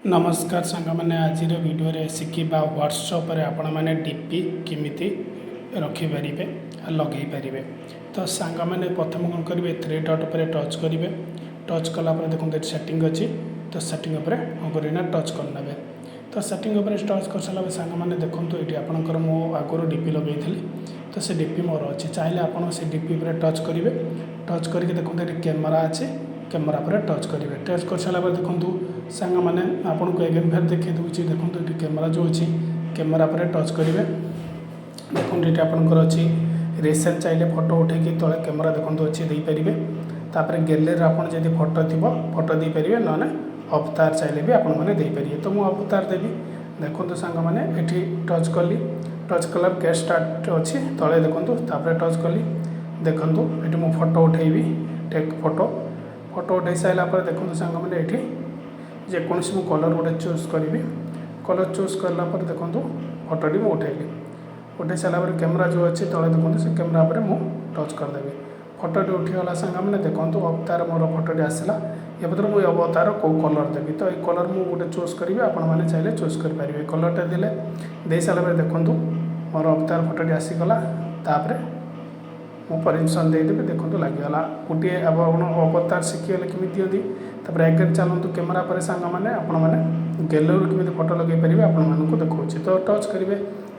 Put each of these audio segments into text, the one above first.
नमस्कार सांग मैंने आज वीडियो शिखा व्हाट्सएप आपण मैंने डीपी किमिति रखिपारे लगे पारे। तो सांग मैंने प्रथम कौन करेंगे थ्री डॉट पर टच करेंगे। टच कलापर देखते सेटिंग अच्छी तो सेटिंग उपर कौन करना टच करने। तो सेटिंग उपर टच कर सारा सांग मैंने देखो ये आपंकर मो आगुरी डीपी लगे तो से डीपी मोर अच्छी चाहिए आप से डीपी पर टच करेंगे। टच करके देखते ये कैमेरा अच्छे कैमेरा पर टच करेंगे। टच कर सारा देखूँ सांग मैंने आपको एगेन फेर देखी दूसरी देखो ये कैमेरा जो अच्छी कैमेरा पर टच करेंगे। देखो ये आपंकर अच्छी रिसेंट चाहिए फोटो उठे तले कैमेरा देखो अच्छी देपारे। तापर गैलरी आप फोटो थी फोटो दे पारे ना अवतार चाहिए भी आपण मैंने देपारे। तो मुझे अवतार देवी देखो सांग मैंने ये टच कली टच कलर गेट स्टार्ट अच्छी तले देखो तापर टच कली देखो ये मुझे फोटो उठेबी टेक फोटो फोटो उठे सारापर देखो सांग मैंने ये जेकोसी मुझे कलर गोटे चूज करी कलर चूज कलापर देखो फोटोटी मुझे उठेली उठे सारापर कैमेरा जो अच्छी तले देखो से कैमेरा पर मुझे टच करदेवी फोटोटी उठीगला सांग मैंने देखो अवतार मोर फोटोटी आसला ये पत्र मुझे अवतार कौ कलर देवी। तो ये कलर मुझे गोटे चूज करी आपण मैंने चाहिए चूज करेंगे। कलरटा दे सारापर देखो मोर अवतार फोटोटी आसीगला तापर मु परमिशन देदेवी देखो लगिगला गोटे अवतार शिखिगले केमी दिखती। तापर एगेन चलतु कैमेरा पर सांग मैंने आपण मैंने गैलरी केमी फोटो लगे पारे आपको देखा। तो टच करेंगे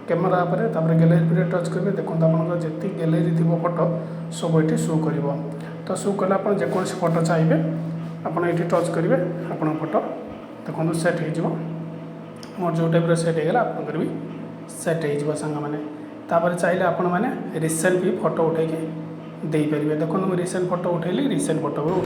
कैमेरा पर तापर गैलरी पर टच करेंगे देखो आप जी गैलरी थी फोटो सब ये शो कर। तो शो कला आप जेकोसी फोटो चाहिए आपड़ ये टच करेंगे आप फोटो देखो सेट हो मोर जो टाइप सेट होगा आपंकर भी सेट हो सांग मैंने। तापर चाहिए आपण मैंने रिसेंट भी फोटो उठे दे पारे। देखो मुझे रिसेंट फोटो उठेली रिसेंट फोटो भी